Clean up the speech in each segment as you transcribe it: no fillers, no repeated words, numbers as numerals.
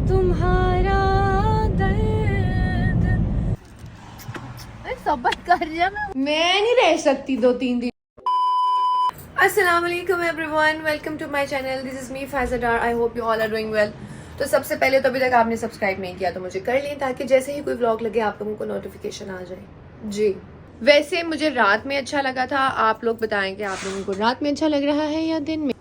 तुम्हारा दर्द सबर कर जा, मैं नहीं रह सकती 2-3 दिन। अस्सलाम वालेकुम everyone, welcome to my channel. This is me Faiza Dar. I hope you all are doing well. तो सबसे पहले तो अभी तक आपने सब्सक्राइब नहीं किया तो मुझे कर लें, ताकि जैसे ही कोई व्लॉग लगे आप लोगों को नोटिफिकेशन आ जाए। जी, वैसे मुझे रात में अच्छा लगा था, आप लोग बताएं कि आप लोगों को रात में अच्छा लग रहा है या दिन में।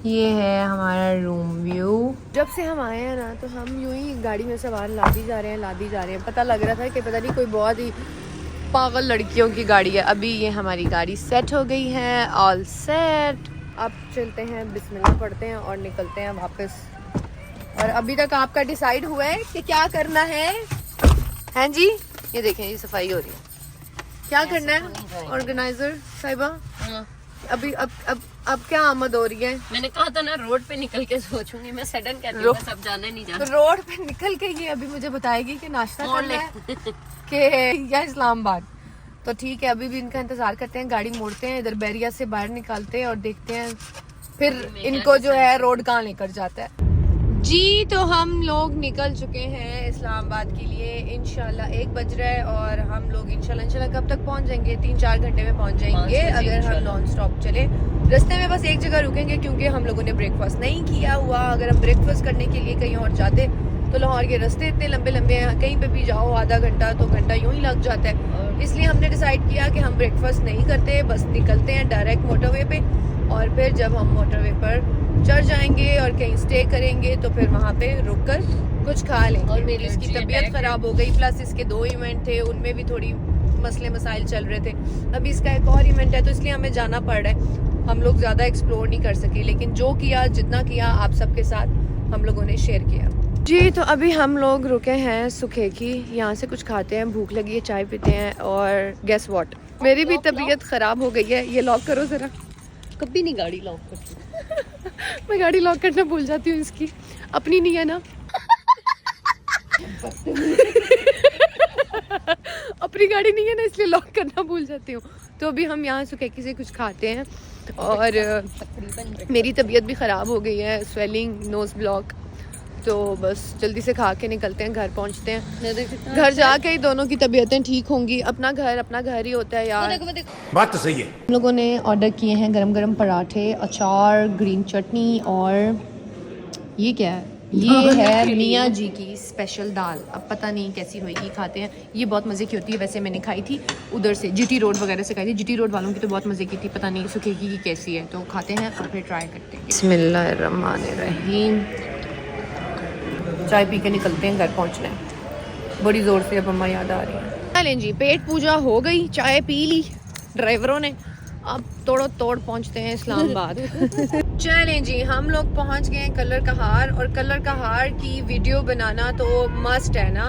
ये है हमारा रूम व्यू। जब से हम आए हैं ना तो हम यूं ही गाड़ी में सवार लादी जा रहे हैं। पता लग रहा था कि पता नहीं कोई बहुत ही पागल लड़कियों की गाड़ी है। अभी ये हमारी गाड़ी सेट हो गई है, ऑल सेट। अब चलते हैं, बिस्मिल्लाह पढ़ते हैं और निकलते हैं वापस। और अभी तक आपका डिसाइड हुआ है कि क्या करना है? हैं जी, ये देखें, ये सफाई हो रही है। क्या करना है ऑर्गेनाइजर साहिबा? अभी अब क्या आमद हो रही है? मैंने कहा था ना रोड पे निकल के सोचूंगी। मैं सडन कहती हूं, सब जाने नहीं जाना। तो रोड पे निकल के ये अभी मुझे बताएगी कि नाश्ता करना है कि या इस्लामाबाद। तो ठीक है, अभी भी इनका इंतजार करते हैं। गाड़ी मोड़ते हैं, इधर बैरिया से बाहर निकालते हैं और देखते हैं फिर इनको जो है रोड कहाँ लेकर जाता है। जी, तो हम लोग निकल चुके हैं इस्लामाबाद के लिए। इंशाल्लाह 1 बज रहा है और हम लोग इंशाल्लाह कब तक पहुंच जाएंगे? 3-4 घंटे में पहुंच जाएंगे अगर हम नॉन स्टॉप चले। रास्ते में बस एक जगह रुकेंगे क्योंकि हम लोगों ने ब्रेकफास्ट नहीं किया हुआ। अगर हम ब्रेकफास्ट करने के लिए कहीं और जाते तो लाहौर के रास्ते इतने लंबे लंबे हैं, कहीं पे भी जाओ आधा घंटा तो घंटा यूं ही लग जाता है। इसलिए हमने डिसाइड किया कि हम ब्रेकफास्ट नहीं करते, बस निकलते हैं डायरेक्ट मोटरवे पे। और फिर जब हम मोटरवे पर चढ़ जाएंगे और कहीं स्टे करेंगे तो फिर वहाँ पे रुककर कुछ खा लेंगे। और मेरी इसकी तबीयत खराब हो गई, प्लस इसके 2 इवेंट थे, उनमें भी थोड़ी मसले मसाइल चल रहे थे। अभी इसका एक और इवेंट है तो इसलिए हमें जाना पड़ रहा है। हम लोग ज़्यादा एक्सप्लोर नहीं कर सके, लेकिन जो किया, जितना किया, आप सबके साथ हम लोगों ने शेयर किया। जी, तो अभी हम लोग रुके हैं सुखेकी, यहाँ से कुछ खाते हैं, भूख लगी है, चाय पीते हैं। और गेस व्हाट, मेरी भी तबीयत ख़राब हो गई है। ये लॉक करो ज़रा। कभी नहीं गाड़ी लॉक करती। मैं गाड़ी लॉक करना भूल जाती हूँ, इसकी अपनी नहीं है ना। अपनी गाड़ी नहीं है ना, इसलिए लॉक करना भूल जाती हूँ। तो अभी हम यहाँ सुखेकी से कुछ खाते हैं और मेरी तबीयत भी ख़राब हो गई है, स्वेलिंग, नोज़ ब्लॉक। तो बस जल्दी से खा के निकलते हैं, घर पहुंचते हैं। घर जाके ही दोनों की तबीयतें ठीक होंगी। अपना घर ही होता है यार। बात तो सही है। हम लोगों ने ऑर्डर किए हैं गरम गरम पराठे, अचार, ग्रीन चटनी और ये क्या है? ये है मियाँ जी की स्पेशल दाल। अब पता नहीं कैसी होएगी, खाते हैं। ये बहुत मज़े की होती है, वैसे मैंने खाई थी उधर से, जीटी रोड वगैरह से खाई थी। जीटी रोड वालों की तो बहुत मज़े की थी, पता नहीं सुखेकी की कैसी है। तो खाते हैं और फिर ट्राई करते हैं। बिस्मिल्लाहिर्रहमानिर्रहीम। चाय पी के निकलते हैं, घर पहुंचना है। बड़ी ज़ोर से अब अम्मा याद आ रही है। चलें जी, पेट पूजा हो गई, चाय पी ली ड्राइवरों ने। अब तोड़ो तोड़ पहुंचते हैं इस्लामाबाद। चलें जी, हम लोग पहुंच गए हैं कलर कहार। और कलर कहार की वीडियो बनाना तो मस्ट है ना।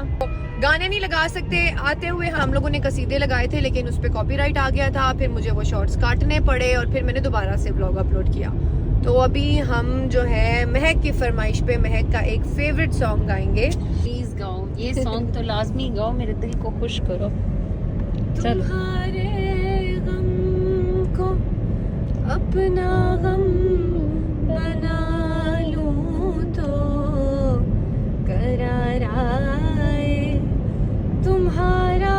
गाने नहीं लगा सकते। आते हुए हम लोगों ने कसीदे लगाए थे, लेकिन उस पर कॉपीराइट आ गया था। फिर मुझे वो शॉर्ट्स काटने पड़े और फिर मैंने दोबारा से ब्लॉग अपलोड किया। तो अभी हम जो है महक की फरमाइश पे महक का एक फेवरेट सॉन्ग गाएंगे। प्लीज गाओ, ये सॉन्ग तो लाजमी गाओ, मेरे दिल को खुश करो। तुम्हारे गम को अपना गम बना लूं तो करार आए, तुम्हारा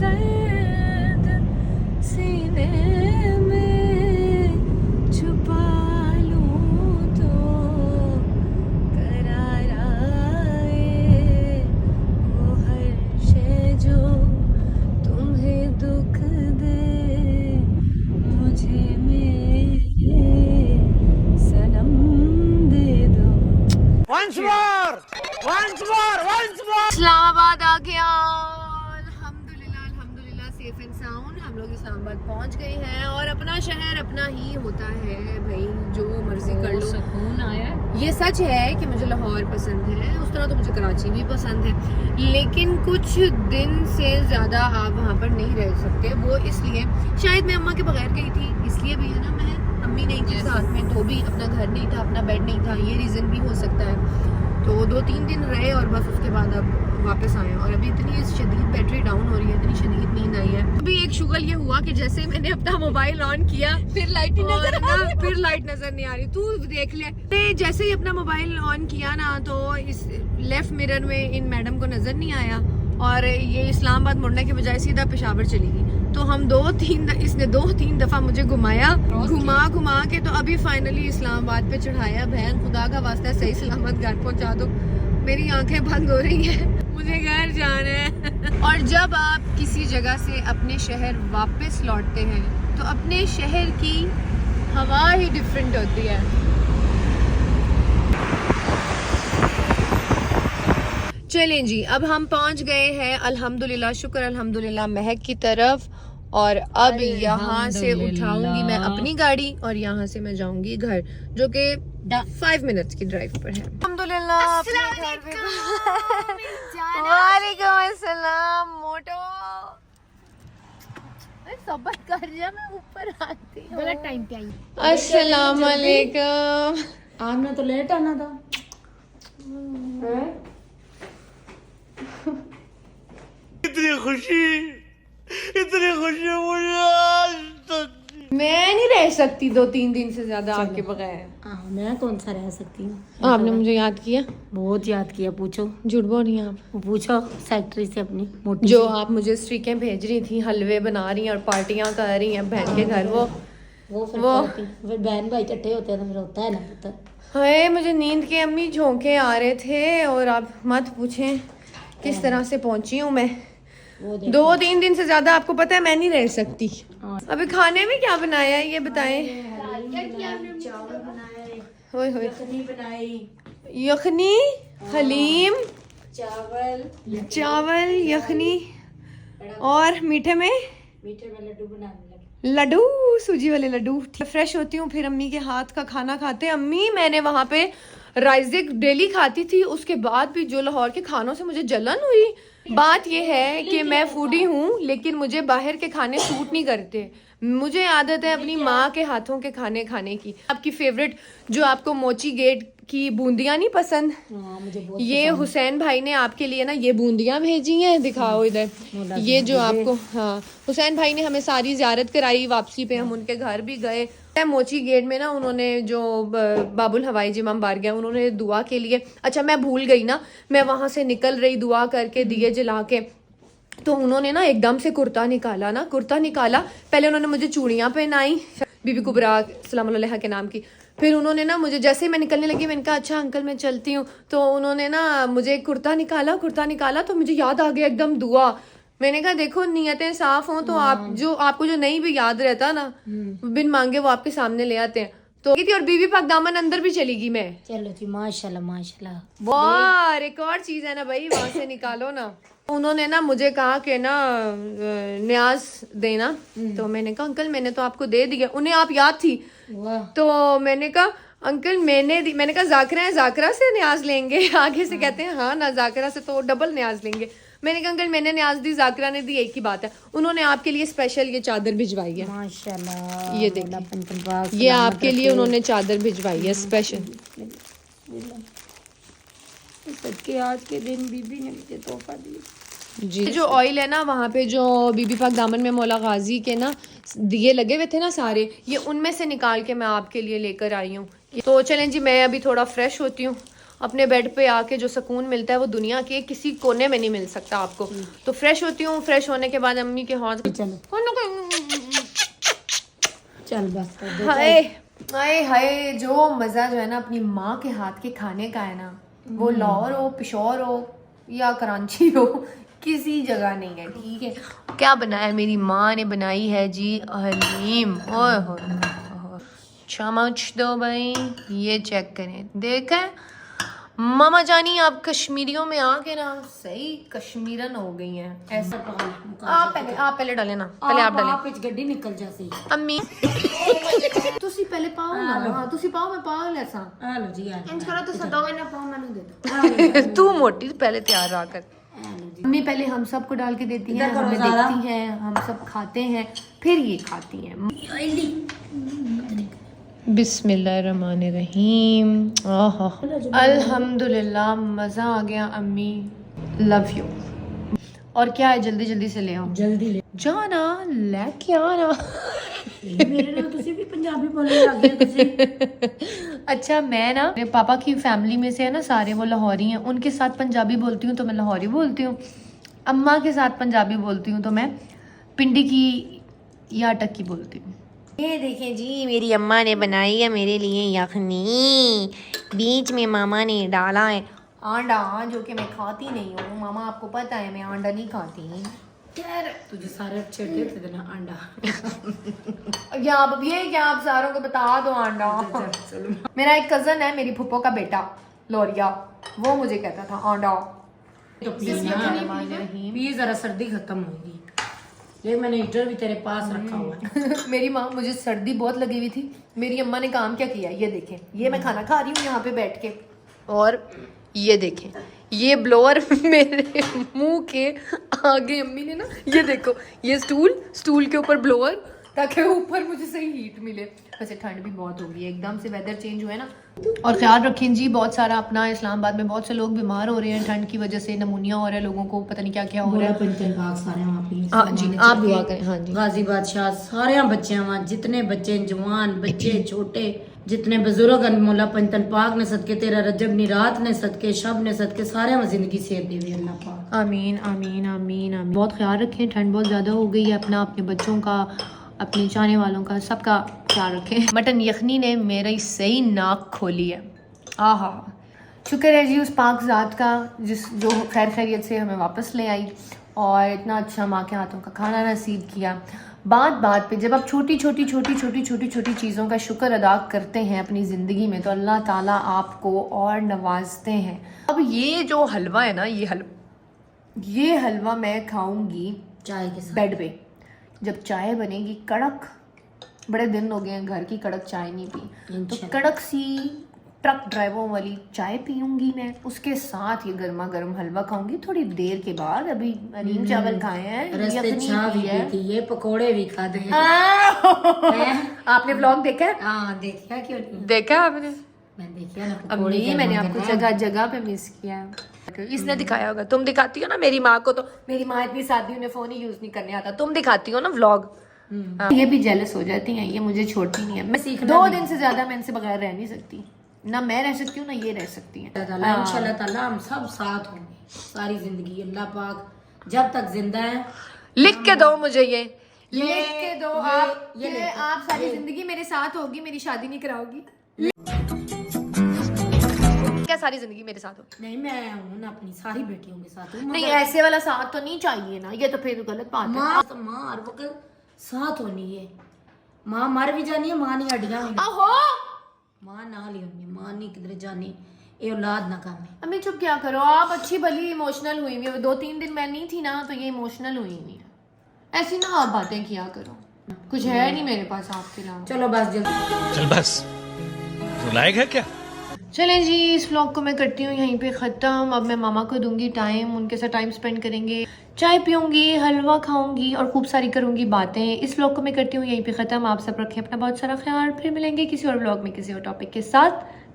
दर्द सीने में छुपा लूं तो करार आए, वो हर शे जो तुम्हें दुख दे मुझे मेरे सनम दे दो। Once more! इस्लामाबाद आ गया। अल्हम्दुलिल्लाह सेफ एंड साउंड हम लोग इस्लामाबाद पहुंच गए हैं। और अपना शहर अपना ही होता है भाई, जो मर्जी कर लो। सुकून आया। ये सच है कि मुझे लाहौर पसंद है, उस तरह तो मुझे कराची भी पसंद है, लेकिन कुछ दिन से ज़्यादा आप वहाँ पर नहीं रह सकते। वो इसलिए, शायद मैं अम्मा के बगैर गई थी इसलिए भी है ना, मैं अम्मी नहीं थी साथ में, तो भी अपना घर नहीं था, अपना बेड नहीं था, ये रीज़न भी हो सकता है। तो 2-3 दिन रहे और बस उसके बाद अब वापस आए हैं। और अभी इतनी शदीद बैटरी डाउन हो रही है, इतनी शदीद नींद आई है। अभी एक शुगल ये हुआ कि जैसे मैंने अपना मोबाइल ऑन किया फिर लाइट नहीं नजर नहीं आ रही। तू देख ले, जैसे ही अपना मोबाइल ऑन किया ना तो इस लेफ्ट मिरर में इन मैडम को नजर नहीं आया और ये इस्लामाबाद मुड़ने के बजाय सीधा पेशावर चली गई। तो हम इसने 2-3 दफा मुझे घुमा के तो अभी फाइनली इस्लामाबाद पे चढ़ाया। बहन खुदा का वास्ता सही सलामत घर पहुंचा दो, मेरी आंखें बंद हो रही हैं, मुझे घर जाना है। और जब आप किसी जगह से अपने शहर वापस लौटते हैं तो अपने शहर की हवा ही डिफरेंट होती है। चलें जी, अब हम पहुंच गए हैं अल्हम्दुलिल्लाह, शुक्र अल्हम्दुलिल्लाह महक की तरफ। और अब यहाँ से उठाऊंगी मैं अपनी गाड़ी और यहाँ से मैं जाऊंगी घर, जो कि 5 मिनट्स की ड्राइव पर है। अल्हम्दुलिल्लाह वालेकुम अस्सलाम। मोटो सबर कर जा, मैं ऊपर आती हूँ। गलत टाइम पे आई। अस्सलाम वालेकुम। आना तो लेट आना था। इतनी खुशी मुझे आज तक। मैं नहीं रह सकती 2-3 दिन से ज्यादा आपके बगैर। हाँ, मैं कौन सा रह सकती हूँ। आपने मुझे याद किया? बहुत याद किया। पूछो, झूठ बोल रही हैं आप। पूछो सेक्रेटरी से अपनी मोटी जो आप मुझे स्ट्रीकें भेज रही थी, हलवे बना रही हैं और पार्टियां कर रही हैं बहन के घर, फिर बहन भाई इकट्ठे होते हैं तो फिर होता है ना पुत्र। हाय मुझे नींद के अम्मी झोंके आ रहे थे और आप मत पूछें किस तरह से पहुंची हूँ मैं। 2-3 दिन से ज्यादा आपको पता है मैं नहीं रह सकती। अभी खाने में क्या बनाया है ये बताएं। यखनी, हलीम, चावल यखनी और मीठे में लड्डू बनाने लगे। लड्डू, सूजी वाले लड्डू। फ्रेश होती हूँ फिर अम्मी के हाथ का खाना खाते। अम्मी मैंने वहाँ पे राइज़िक डेली खाती थी, उसके बाद भी जो लाहौर के खानों से मुझे जलन हुई। बात यह है कि मैं फूडी हूँ लेकिन मुझे बाहर के खाने सूट नहीं करते। मुझे आदत है अपनी माँ के हाथों के खाने खाने की। आपकी फेवरेट जो आपको मोची गेट की बूंदियाँ नहीं पसंद? मुझे बहुत ये हुसैन भाई ने आपके लिए ना ये बूंदियाँ भेजी हैं, दिखाओ इधर। ये जो आपको, हाँ हुसैन भाई ने हमें सारी ज़ियारत कराई, वापसी पे हम उनके घर भी गए। मोची गेट में ना उन्होंने जो बाबुल हवाई जिमाम बार गया उन्होंने दुआ के लिए, अच्छा मैं भूल गई ना, मैं वहाँ से निकल रही दुआ करके दिए जला के, तो उन्होंने ना एकदम से कुर्ता निकाला। पहले उन्होंने मुझे चूड़ियाँ पहनाई, बीबी कुबरा सलाम अलैहा के नाम की। फिर उन्होंने ना मुझे, जैसे मैं निकलने लगी मैंने कहा अच्छा अंकल मैं चलती हूँ, तो उन्होंने ना मुझे कुर्ता निकाला तो मुझे याद आ गया एकदम दुआ। मैंने कहा देखो नियतें साफ हों तो आपको जो नहीं भी याद रहता ना बिन मांगे वो आपके सामने ले आते हैं। तो थी और बीबी पाक दामन अंदर भी चली गई मैं। चलो जी माशाल्लाह माशाल्लाह। वाह एक और चीज है ना भाई, वहां से निकालो ना। उन्होंने ना मुझे कहा कि ना न्याज देना, तो मैंने कहा अंकल मैंने तो आपको दे दिया। उन्हें आप याद थी तो मैंने कहा अंकल मैंने कहा जाकरा से न्याज लेंगे? आगे से कहते हैं हाँ ना जाकरा से तो डबल न्याज लेंगे। मैंने कहा अंकल मैंने न्याज दी, जाकरा ने दी, एक ही बात है। उन्होंने आपके लिए स्पेशल ये चादर भिजवाई है माशाल्लाह। ये देखिए, ये आपके लिए उन्होंने चादर भिजवाई है स्पेशल। सच्चे आज के दिन बीबी ने मुझे तोहफा दिया जी। जो ऑयल है ना वहाँ पे जो बीबी पाक दामन में मौला गाजी के ना दिए लगे हुए थे ना सारे, ये उनमें से निकाल के मैं आपके लिए लेकर आई हूँ। तो चलें जी, मैं अभी थोड़ा फ्रेश होती हूँ। अपने बेड पे आके जो सुकून मिलता है वो दुनिया के किसी कोने में नहीं मिल सकता आपको। तो फ्रेश होती हूँ, फ्रेश होने के बाद अम्मी के हाथ चल बस हाय हाय जो मज़ा जो है ना अपनी माँ के हाथ के खाने का है ना, वो लाहौर हो, पिशोर हो या कराची हो, किसी जगह नहीं है। ठीक है, क्या बनाया मेरी माँ ने, बनाई है जी हलीम। ओए हो चमच दो भाई, ये चेक करें, देखें मामा जानी आप कश्मीरियों में आके ना सही कश्मीरन हो गई हैं। ऐसा आप पहले डालें ना, पहले आप डालें। आप इस गड्डी निकल जासी अम्मी तुसी पहले पाओ ना। हां तुसी पाओ, मैं पाओ लेसा। आ लो जी, आ इंज करो तो सदोगे ना, पाओ मैंने दे दो। तू मोटी पहले तैयार रहा कर। अम्मी पहले हम सबको डाल के देती हैं, हमें देखती हैं, हम सब खाते हैं, फिर ये खाती हैं। बिस्मिल्लाहिर्रहमानिर्रहीम। अल्हम्दुलिल्लाह, मज़ा आ गया अम्मी। Love you. और क्या है, जल्दी जल्दी से ले आओ। जल्दी ले जाना लेके आना। मेरे नाल तुसी भी पंजाबी बोलने लग गए तुसी। अच्छा मैं ना, मेरे पापा की फैमिली में से है ना सारे वो लाहौरी हैं, उनके साथ पंजाबी बोलती हूँ तो मैं लाहौरी बोलती हूँ। अम्मा के साथ पंजाबी बोलती हूँ तो मैं पिंडी की या अटक की बोलती हूँ। ये देखें जी, मेरी अम्मा ने बनाई है मेरे लिए यखनी, बीच में मामा ने डाला है आंडा, जो कि मैं खाती नहीं हूँ। मामा आपको पता है मैं आंडा नहीं खाती। तुझे सारे अच्छे देते थे ना अंडा। या आप ये क्या, आप सारों को बता दो आंडा। मेरा एक कजन है, मेरी फुप्पो का बेटा लोरिया, वो मुझे कहता था आंडा। तो पी जरा, सर्दी खत्म होगी। ये मैंने हीटर भी तेरे पास रखा हुआ है। मेरी माँ, मुझे सर्दी बहुत लगी हुई थी, मेरी अम्मा ने काम क्या किया, ये देखें, ये मैं खाना खा रही हूँ यहाँ पे बैठ के, और ये देखें ये ब्लोअर मेरे मुंह के आगे अम्मी ने ना, ये देखो ये स्टूल के ऊपर ब्लोअर, ताकि ऊपर मुझे सही हीट मिले। वैसे ठंड भी बहुत हो गई है, एकदम से वेदर चेंज हुआ है ना। और ख्याल रखें जी, बहुत सारा अपना इस्लामाबाद में बहुत से लोग बीमार हो रहे हैं ठंड की वजह से, नमूनिया हो रहा है लोगों को, पता नहीं क्या क्या हो रहा है। पंचन बाग सारे वहाँ पे। हाँ जी, आप दुआ करें। हाँ जी, गाजी बादशाह सारे बच्चे वहाँ, जितने बच्चे जवान बच्चे छोटे, जितने बुजुर्ग अनमोला पंचन पाक ने सदके, तेरा रजब नी रात ने सदके, शब ने सदके, सारे में जिंदगी सेहत देवे अल्लाह पाक। आमीन आमीन आमीन आमीन। बहुत ख्याल रखें, ठंड बहुत ज़्यादा हो गई है, अपना, अपने बच्चों का, अपने चाहने वालों का, सबका ख्याल रखें। मटन यखनी ने मेरी सही नाक खोली है। आहा, शुक्र है जी उस पाक ज़ात का जो खैर खैरियत से हमें वापस ले आई और इतना अच्छा माँ के हाथों का खाना नसीब किया। बात बात पे जब आप छोटी छोटी चीज़ों का शुक्र अदा करते हैं अपनी ज़िंदगी में, तो अल्लाह ताला आपको और नवाजते हैं। अब ये जो हलवा है ना, ये हलवा मैं खाऊंगी चाय के साथ बेड पे, जब चाय बनेगी कड़क। बड़े दिन हो गए हैं घर की कड़क चाय नहीं पी, तो कड़क सी ट्रक ड्राइवरों वाली चाय पीऊंगी मैं, उसके साथ ये गर्मा गर्म हलवा खाऊंगी थोड़ी देर के बाद। अभी नीम चावल खाए हैं, यखनी भी है, ये पकोड़े भी खा दे। आपने व्लॉग देखा है? हाँ देखा, क्यों नहीं देखा आपने? मैं देखा ना अब नहीं, मैंने आपको जगह जगह पे मिस किया है। इसने दिखाया होगा, तुम दिखाती हो ना मेरी माँ को, तो मेरी माँ इतनी सादी, उन्हें फोन ही यूज नहीं करने आता, तुम दिखाती हो ना व्लॉग। ये भी जेलस हो जाती हैं, ये मुझे छोड़ती नहीं है। मैं 2 दिन से ज्यादा मैं इनसे बगैर रह नहीं सकती, ना मैं रह सकती हूँ ना ये रह सकती है। इंशाल्लाह ताला हम सब साथ होंगे सारी जिंदगी। अल्लाह पाक जब तक जिंदा है, लिख के दो मुझे, ये लिख के दो आप, ये आप सारी जिंदगी मेरे साथ होगी, मेरी शादी नहीं कराओगी क्या? सारी जिंदगी मेरे साथ होगी? नहीं, मैं हूँ ना अपनी सारी बेटियों के साथ हूँ। नहीं, ऐसे वाला साथ तो नहीं चाहिए ना, ये तो फिर गलत बात है। माँ हर वक्त साथ होनी है। माँ मर भी जानी है, माँ नहीं हड्डियां होनी। आहो, माँ ना ली होनी, माँ नहीं किधर जानी, ये औलाद ना काम है। अम्मी चुप क्या करो, आप अच्छी भली इमोशनल हुई हुई है। 2-3 दिन मैं नहीं थी ना, तो ये इमोशनल हुई हुई है। ऐसी ना आप बातें किया करो, कुछ है नहीं मेरे पास आपके अलावा। चलो बस जल्दी, चल बस, रुलाएगा है क्या? चलें जी, इस व्लॉग को मैं करती हूँ यहीं पे ख़त्म। अब मैं मामा को दूंगी टाइम, उनके साथ टाइम स्पेंड करेंगे, चाय पीऊँगी, हलवा खाऊंगी और खूब सारी करूँगी बातें। इस व्लॉग को मैं करती हूँ यहीं पे ख़त्म। आप सब रखें अपना बहुत सारा ख्याल, फिर मिलेंगे किसी और व्लॉग में किसी और टॉपिक के साथ।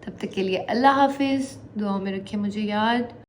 तब तक के लिए अल्लाह हाफिज़, दुआ में रखें मुझे याद।